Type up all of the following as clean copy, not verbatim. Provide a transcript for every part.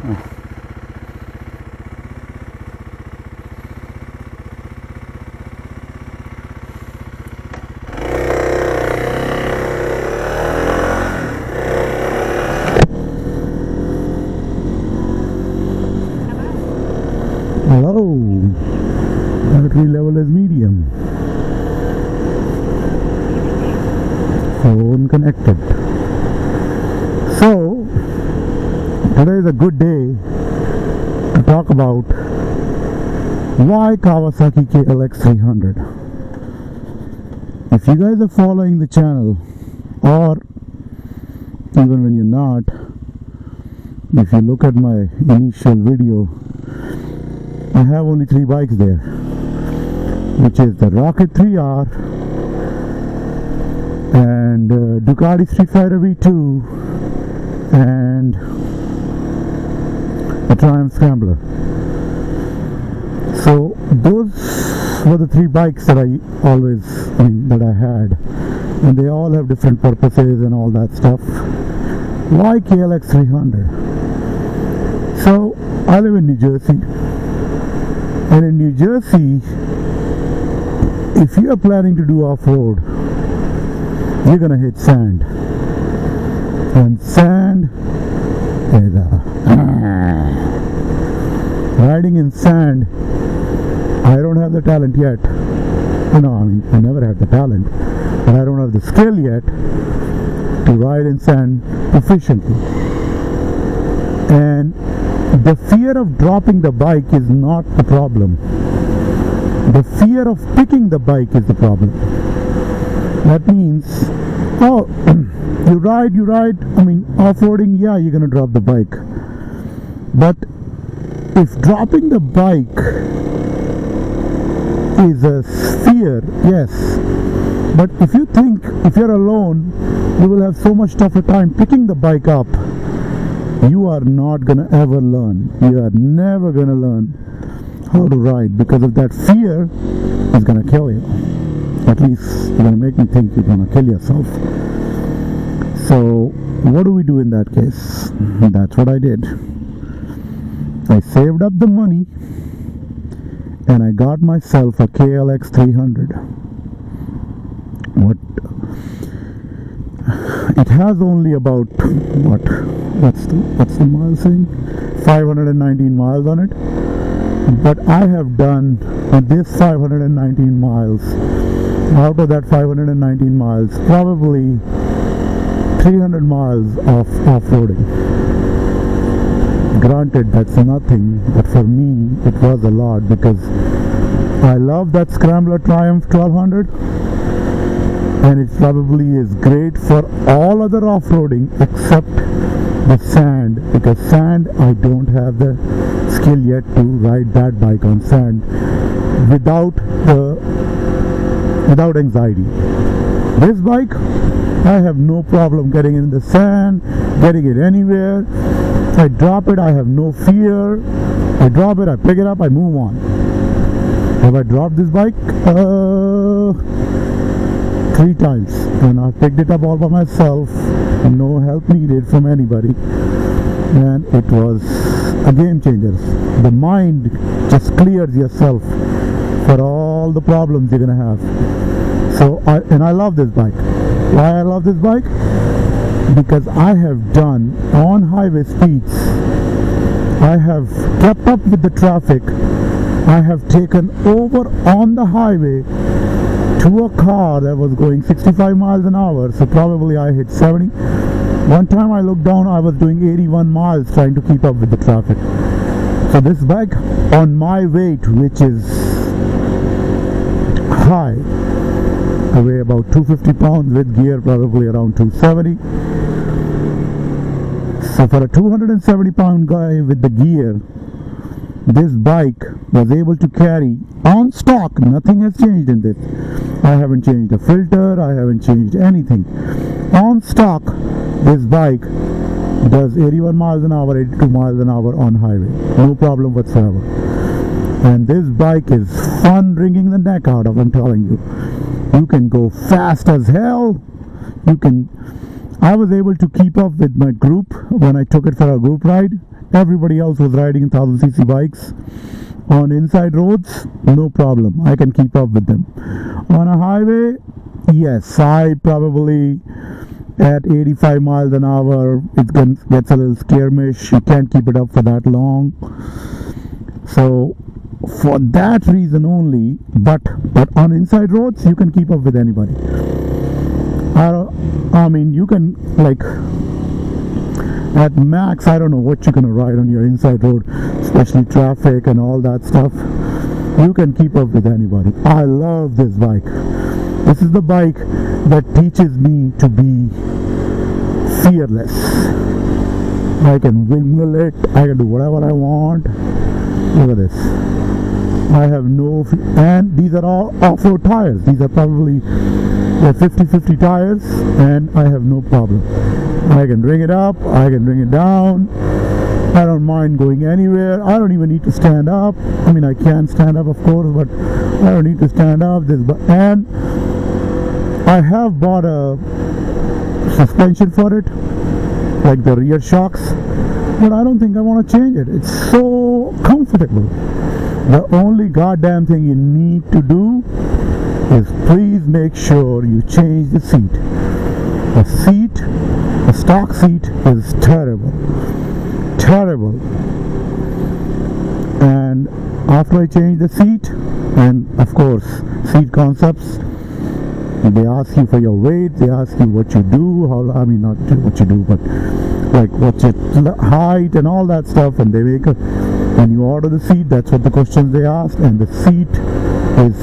Hello, battery level is medium. Phone connected. So, today is a good day to talk about why Kawasaki KLX 300. If you guys are following the channel, or even when you're not, if you look at my initial video, I have only 3 bikes there, which is the Rocket 3R and Ducati Street Fighter V2 and the Triumph Scrambler. So those were the 3 bikes that I had, and they all have different purposes and all that stuff. Why KLX 300? So I live in New Jersey. And in New Jersey, if you are planning to do off-road, you're gonna hit sand. And sand is riding in sand. I don't have the talent yet. I never had the talent, but I don't have the skill yet to ride in sand efficiently. And the fear of dropping the bike is not the problem. The fear of picking the bike is the problem. That means, you ride, off-roading, yeah, you're going to drop the bike. But if dropping the bike is a fear, yes. But if you think, if you're alone, you will have so much tougher time picking the bike up, you are not gonna ever learn. You are never gonna learn how to ride, because of that fear is gonna kill you. At least you're gonna make me think you're gonna kill yourself. So what do we do in that case? That's what I did. I saved up the money and I got myself a KLX 300. It has only about what's the mile saying? 519 miles on it. But I have done this 519 miles. Out of that 519 miles, probably 300 miles of off-roading. Granted, that's nothing, but for me it was a lot, because I love that Scrambler Triumph 1200. And it probably is great for all other off-roading except the sand, because sand, I don't have the skill yet to ride that bike on sand without anxiety. This bike, I have no problem getting in the sand, getting it anywhere. I drop it, I have no fear. I drop it, I pick it up, I move on. Have I dropped this bike? 3 times, and I picked it up all by myself, no help needed from anybody, and it was a game changer. The mind just clears yourself for all the problems you're gonna have. So I love this bike. Why I love this bike? Because I have done on highway speeds, I have kept up with the traffic, I have taken over on the highway to a car that was going 65 miles an hour, so probably I hit 70. One time I looked down, I was doing 81 miles trying to keep up with the traffic. So this bike, on my weight, which is high, I weigh about 250 pounds, with gear probably around 270. So for a 270 pound guy with the gear, this bike was able to carry on stock. Nothing has changed in this. I haven't changed the filter, I haven't changed anything. On stock, this bike does 81 miles an hour, 82 miles an hour on highway. No problem whatsoever. And this bike is fun wringing the neck out of, I'm telling you. You can go fast as hell. I was able to keep up with my group when I took it for a group ride everybody else was riding 1000cc bikes. On inside roads, no problem, I can keep up with them. On a highway, yes, I probably at 85 miles an hour it gets a little skirmish. You can't keep it up for that long. So for that reason only, but on inside roads you can keep up with anybody. I mean, you can, like, at max, I don't know what you're gonna ride on your inside road, especially traffic and all that stuff. You can keep up with anybody. I love this bike. This is the bike that teaches me to be fearless. I can wiggle it, I can do whatever I want. Look at this. I have no and these are all off-road tires. These are probably 50-50 tires, and I have no problem. I can bring it up, I can bring it down. I don't mind going anywhere. I don't even need to stand up. I mean, I can stand up, of course, but I don't need to stand up. And I have bought a suspension for it, like the rear shocks, but I don't think I want to change it. It's so comfortable. The only goddamn thing you need to do is please make sure you change the seat. The stock seat is terrible. And after I change the seat, and of course seat concepts, they ask you for your weight, they ask you what you do, I mean not what you do, but like what's your height and all that stuff, and they make when you order the seat, that's what the questions they ask, and the seat is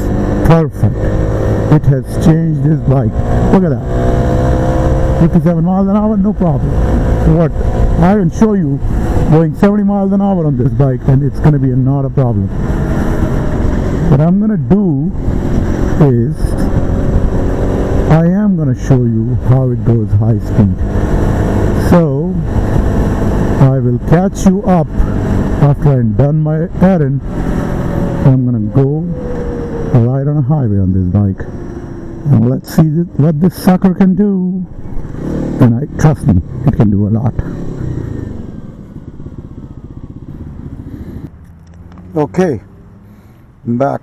perfect. It has changed this bike. Look at that. 57 miles an hour, no problem. What? I can show you going 70 miles an hour on this bike, and it's going to be not a problem. What I'm going to do is I am going to show you how it goes high speed. So I will catch you up after I'm done my errand. I'm going to go ride on a highway on this bike, and let's see what this sucker can do. And trust me, it can do a lot. Okay, I'm back.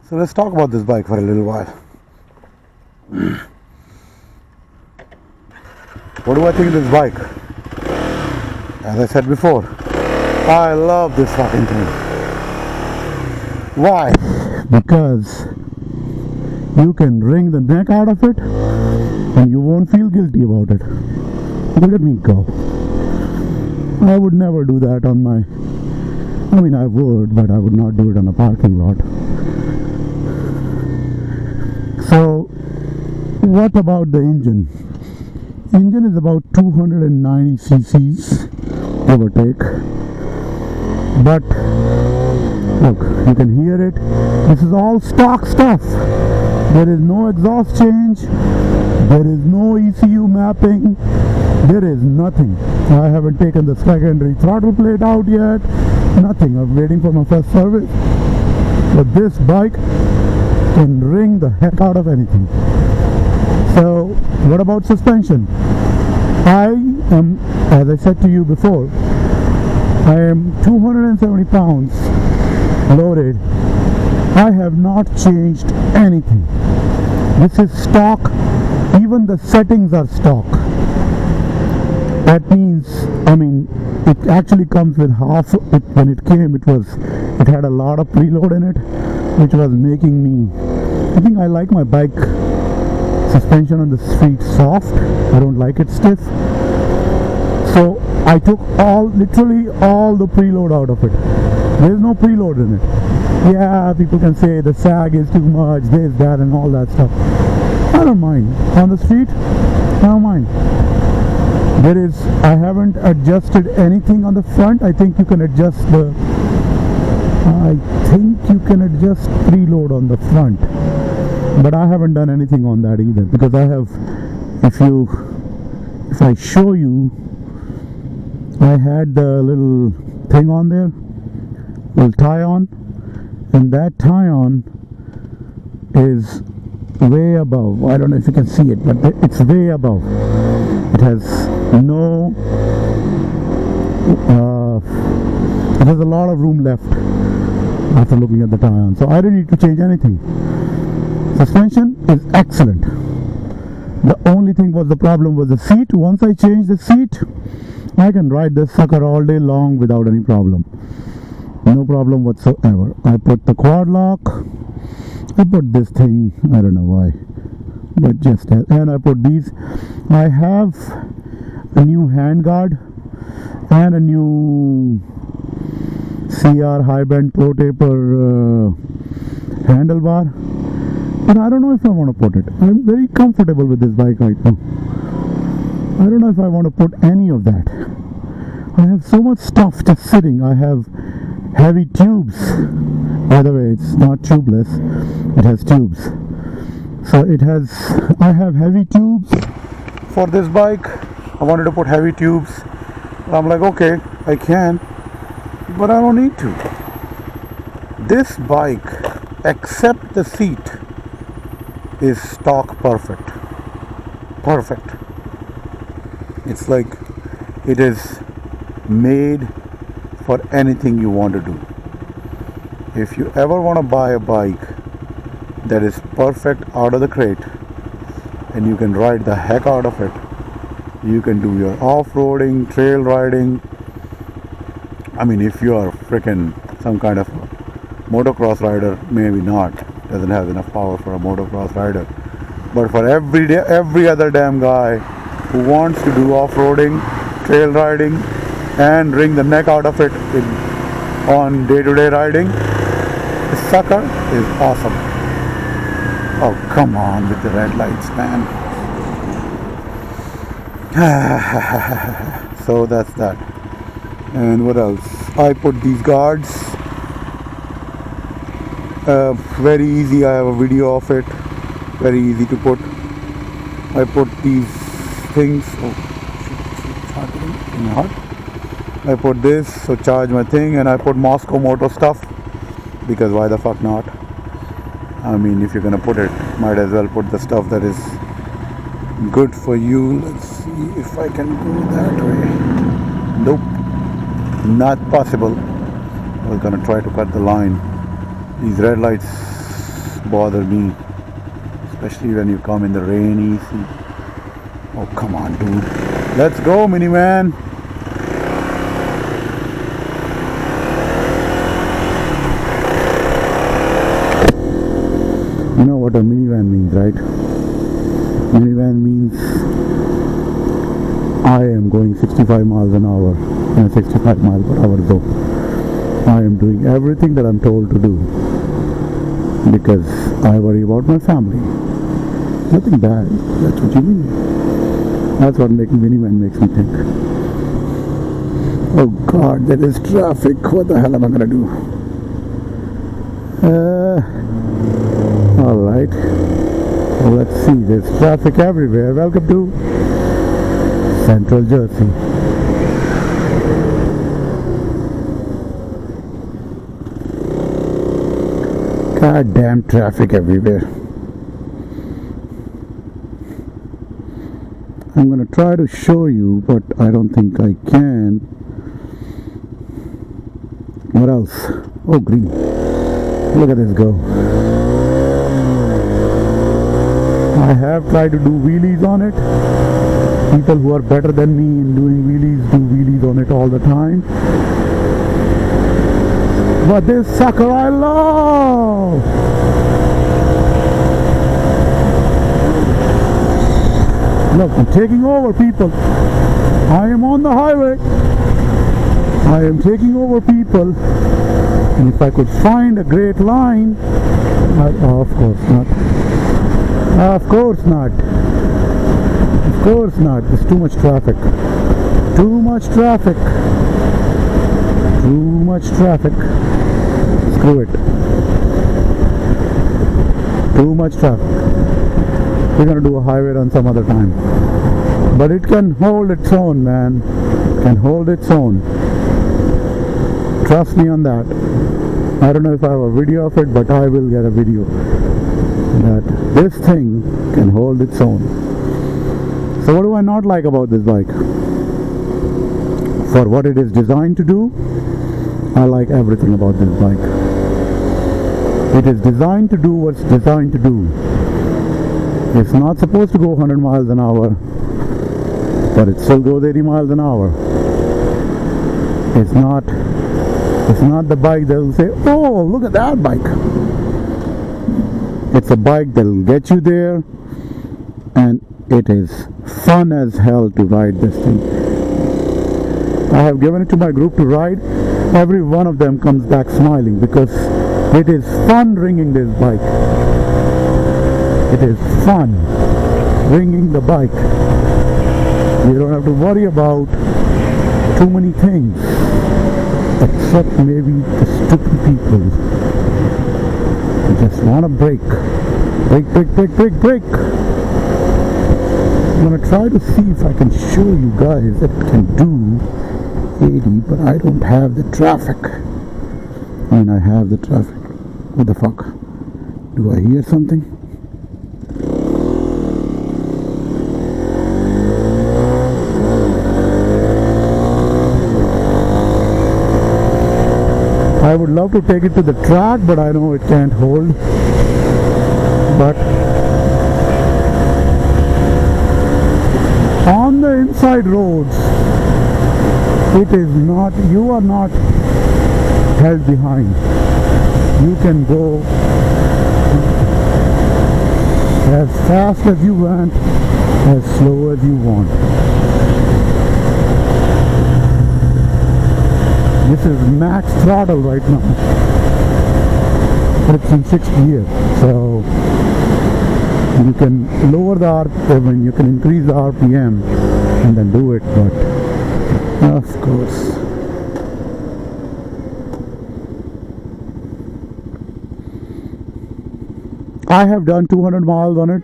So let's talk about this bike for a little while. What do I think of this bike? As I said before, I love this fucking thing. Why? Because you can wring the neck out of it and you won't feel guilty about it. Look at me go. I would never do that on my... I mean, I would, but I would not do it on a parking lot. So, what about the engine? Engine is about 290 cc's, give or take. But, look, you can hear it. This is all stock stuff. There is no exhaust change. There is no ECU mapping. There is nothing. I haven't taken the secondary throttle plate out yet. Nothing. I'm waiting for my first service. But this bike can wring the heck out of anything. So, what about suspension? I am, as I said to you before, I am 270 pounds loaded. I have not changed anything. This is stock. Even the settings are stock. That means, I mean, it actually comes with half. When it came, it had a lot of preload in it, which was making me. I think I like my bike suspension on the street soft. I don't like it stiff. So I took literally all the preload out of it. There is no preload in it. Yeah, people can say the sag is too much, this, that, and all that stuff. I don't mind. On the street, I don't mind. I haven't adjusted anything on the front. I think you can adjust preload on the front. But I haven't done anything on that either, because I have, if I show you, I had the little thing on there, little tie-on, and that tie-on is way above. I don't know if you can see it, but it's way above. It has no, There's a lot of room left after looking at the tire. So I didn't need to change anything. Suspension is excellent. The only thing was the problem was the seat. Once I changed the seat, I can ride this sucker all day long without any problem. No problem whatsoever. I put the quad lock. I put this thing, I don't know why, but just that. And I put these. I have a new handguard and a new CR high bend pro taper handlebar, but I don't know if I want to put it. I'm very comfortable with this bike right now. I don't know if I want to put any of that. I have so much stuff just sitting. I have heavy tubes. By the way, it's not tubeless, it has tubes. So I have heavy tubes for this bike. I wanted to put heavy tubes. I'm like, okay, I can, but I don't need to. This bike, except the seat, is stock perfect. Perfect. It's like it is made for anything you want to do. If you ever want to buy a bike that is perfect out of the crate and you can ride the heck out of it, you can do your off-roading, trail riding. I mean, if you are freaking some kind of motocross rider, maybe not, doesn't have enough power for a motocross rider, but for every other damn guy who wants to do off-roading, trail riding and wring the neck out of it on day-to-day riding, this sucker is awesome. Oh, come on with the red lights, man. So that's that. And what else? I put these guards. Very easy. I have a video of it. Very easy to put. I put these things. I put this, so charge my thing, and I put Moscow Moto stuff, because why the fuck not? I mean, if you're gonna put it, might as well put the stuff that is good for you. Let's see if I can go that way. Nope, not possible. I was gonna try to cut the line. These red lights bother me, especially when you come in the rainy seat. Oh, come on, dude. Let's go, minivan. You know what a minivan means, right? Minivan means I am going 65 miles an hour and 65 miles per hour though. I am doing everything that I'm told to do because I worry about my family. Nothing bad. That's what you mean. That's what minivan makes me think. Oh God, there is traffic. What the hell am I gonna do? Alright. Well, let's see. There's traffic everywhere. Welcome to Central Jersey. Goddamn traffic everywhere. I'm gonna try to show you, but I don't think I can. What else? Oh, green. Look at this go. I have tried to do wheelies on it. People who are better than me in doing wheelies do wheelies on it all the time. But this sucker I love! Look, I'm taking over, people. I am on the highway. I am taking over, people. And if I could find a great line, oh, of course not. Of course not. Of course not. There's too much traffic. Too much traffic. Too much traffic. Screw it. Too much traffic. We're gonna do a highway run some other time. But it can hold its own, man. It can hold its own. Trust me on that. I don't know if I have a video of it, but I will get a video that this thing can hold its own. So what do I not like about this bike? For what it is designed to do, I like everything about this bike. It is designed to do what's designed to do. It's not supposed to go 100 miles an hour, but it still goes 80 miles an hour. It's not the bike that will say, oh, look at that bike. It's a bike that will get you there, and it is fun as hell to ride this thing. I have given it to my group to ride. Every one of them comes back smiling because it is fun ringing this bike. It is fun ringing the bike. You don't have to worry about too many things, except maybe the stupid people who just want to brake. I'm going to try to see if I can show you guys that it can do 80, but I don't have the traffic. I mean, I have the traffic. What the fuck? Do I hear something? I would love to take it to the track, but I know it can't hold. But on the inside roads, it is not, you are not held behind. You can go as fast as you want, as slow as you want. This is max throttle right now, but it's in 6th gear, so you can lower the RPM, you can increase the RPM and then do it, but of course I have done 200 miles on it.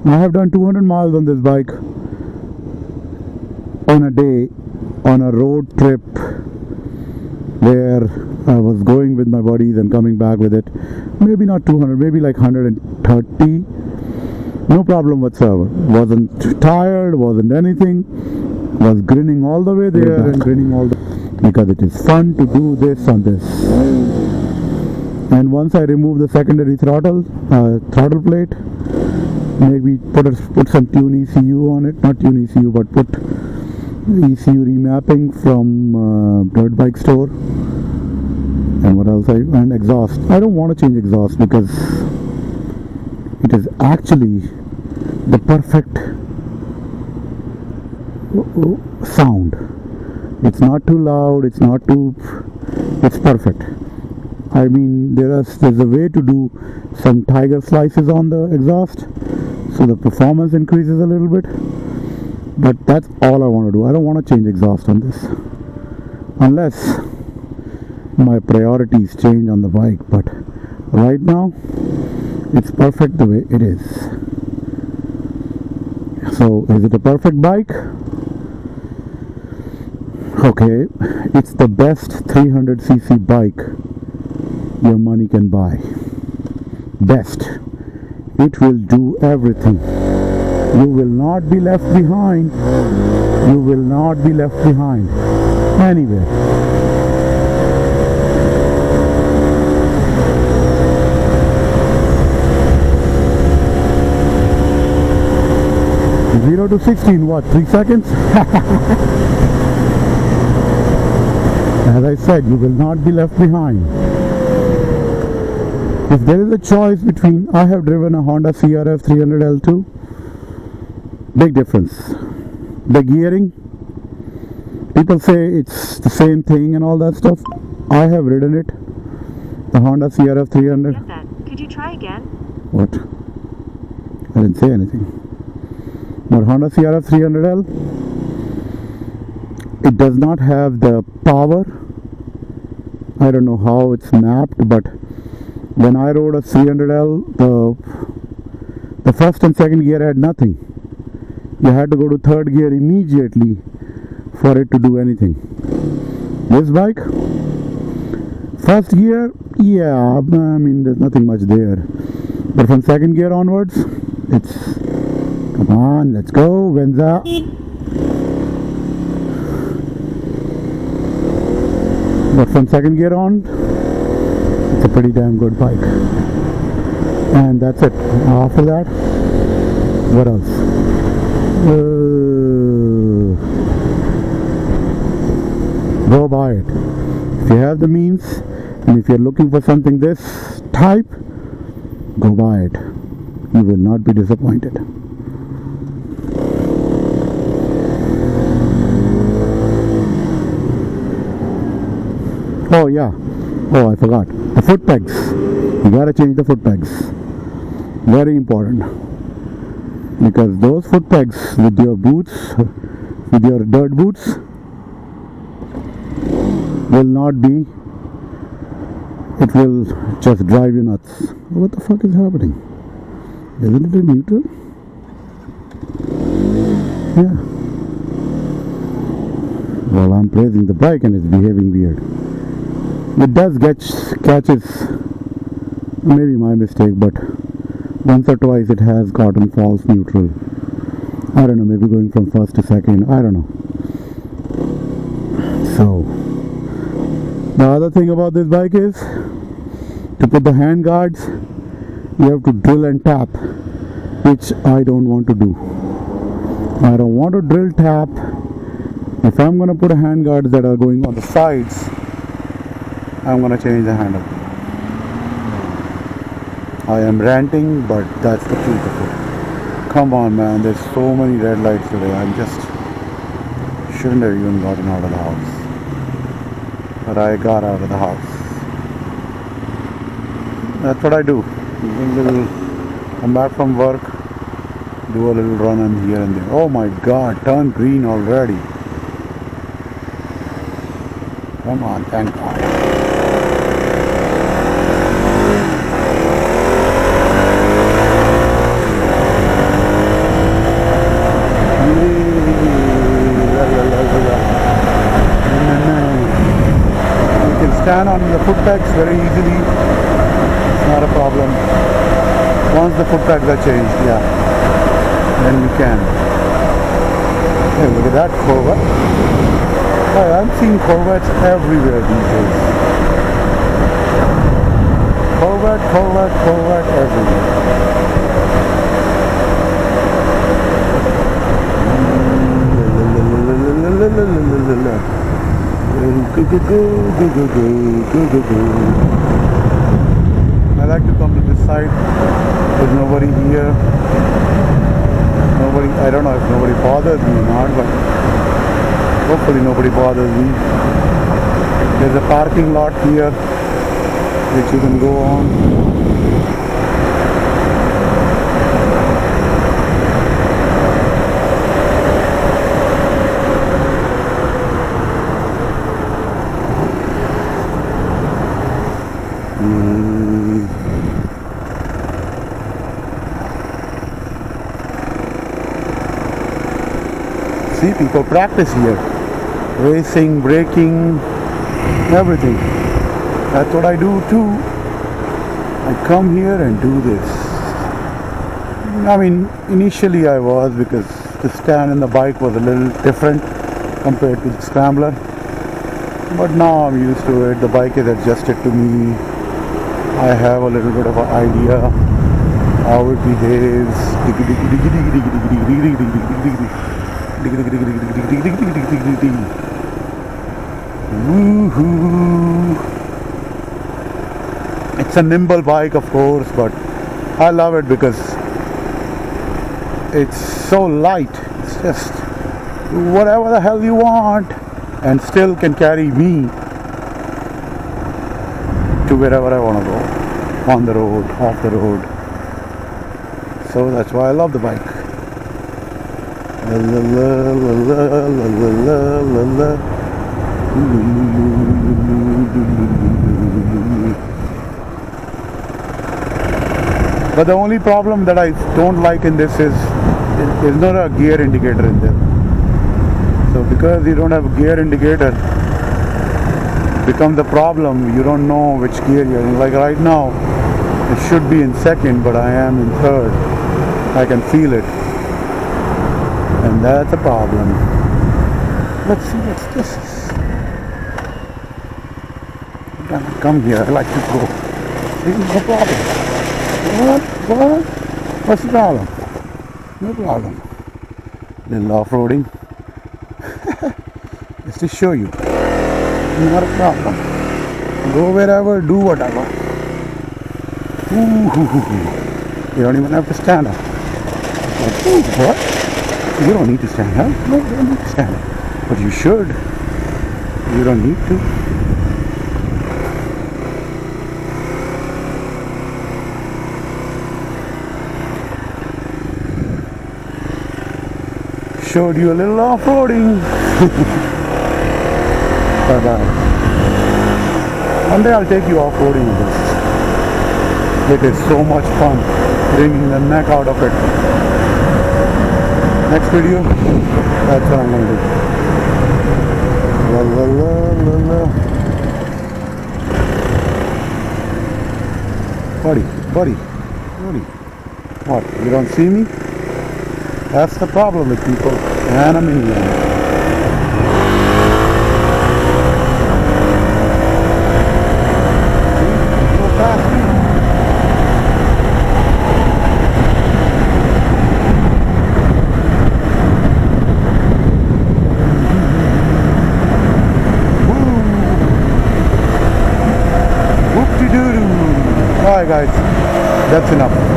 I have done 200 miles on this bike on a day, on a road trip where I was going with my buddies and coming back with it. Maybe not 200, maybe like 130. No problem whatsoever. Wasn't tired, wasn't anything. Was grinning all the way there and grinning all the because it is fun to do this on this. And once I remove the secondary throttle plate, maybe put some tune ECU on it, not tune ECU, but put ECU remapping from Dirt Bike Store. And what else? And exhaust. I don't want to change exhaust because it is actually the perfect sound. It's not too loud, it's not too, it's perfect. I mean, there's a way to do some tiger slices on the exhaust, so the performance increases a little bit. But that's all I want to do. I don't want to change exhaust on this, unless my priorities change on the bike. But right now, it's perfect the way it is. So, is it a perfect bike? Okay, it's the best 300cc bike your money can buy. Best. It will do everything. You will not be left behind. You will not be left behind anywhere. Zero to 60 in what? 3 seconds? As I said, you will not be left behind. If there is a choice between, I have driven a Honda CRF 300L2. Big difference. The gearing, people say it's the same thing and all that stuff. I have ridden it, the Honda CRF 300. Get that. Could you try again? What? I didn't say anything. But Honda CRF 300L, it does not have the power. I don't know how it's mapped, but when I rode a 300L, the first and second gear had nothing. You had to go to third gear immediately for it to do anything. This bike, first gear, yeah, I mean there's nothing much there. But from second gear onwards, it's, come on, let's go, Venza. But from second gear on, it's a pretty damn good bike. And that's it. After that, what else? Go buy it. If you have the means, and if you're looking for something this type, go buy it. You will not be disappointed. Oh yeah. Oh, I forgot. The foot pegs. You gotta change the foot pegs. Very important. Because those foot pegs with your boots, with your dirt boots, will not be. It will just drive you nuts. What the fuck is happening? Isn't it in neutral? Yeah. Well, I'm praising the bike and it's behaving weird. It does catches, maybe my mistake, but once or twice it has gotten false neutral. I don't know, maybe going from first to second, I don't know. So, the other thing about this bike is, to put the hand guards, you have to drill and tap, which I don't want to do. I don't want to drill tap. If I'm going to put a hand guards that are going on the sides, I'm going to change the handle. I am ranting, but that's the truth of it. Come on, man, there's so many red lights today. Shouldn't have even gotten out of the house. But I got out of the house. That's what I do. Come back from work, do a little run and here and there. Oh my god, turn green already. Come on, thank God. Stand on the foot pegs very easily. It's not a problem. Once the foot pegs are changed, yeah, then you can. Hey, look at that Corvette. Hey, I'm seeing Corvettes everywhere these days. Corvette everywhere. I like to come to this side. There's nobody here. I don't know if nobody bothers me or not, but hopefully nobody bothers me. There's a parking lot here which you can go on. See, people practice here. Racing, braking, everything. That's what I do too. I come here and do this. I mean, initially I was, because the stand in the bike was a little different compared to the Scrambler. But now I'm used to it. The bike is adjusted to me. I have a little bit of an idea how it behaves. Woohoo! It's a nimble bike, of course, but I love it because it's so light. It's just whatever the hell you want, and still can carry me to wherever I want to go, on the road, off the road. So that's why I love the bike. La, la, la, la, la, la, la, la. But the only problem that I don't like in this is there's not a gear indicator in there. So because you don't have a gear indicator, becomes a problem. You don't know which gear you're in. Like right now, it should be in second, but I am in third. I can feel it. And that's a problem. Let's see what's this. come here. I like to go. See, no problem. What? What's the problem? No problem. Little off-roading. Just to show you. Not a problem. Go wherever, do whatever. You don't even have to stand up. Like, ooh, what? You don't need to stand up. No, you don't need to stand up. But you should. You don't need to. Showed you a little off-roading. But one day I'll take you off-roading with this. It is so much fun wringing the neck out of it. Next video, that's what I'm going to do. La la la la la. Buddy. What? You don't see me? That's the problem with people. And I'm Indian. Alright guys, that's enough.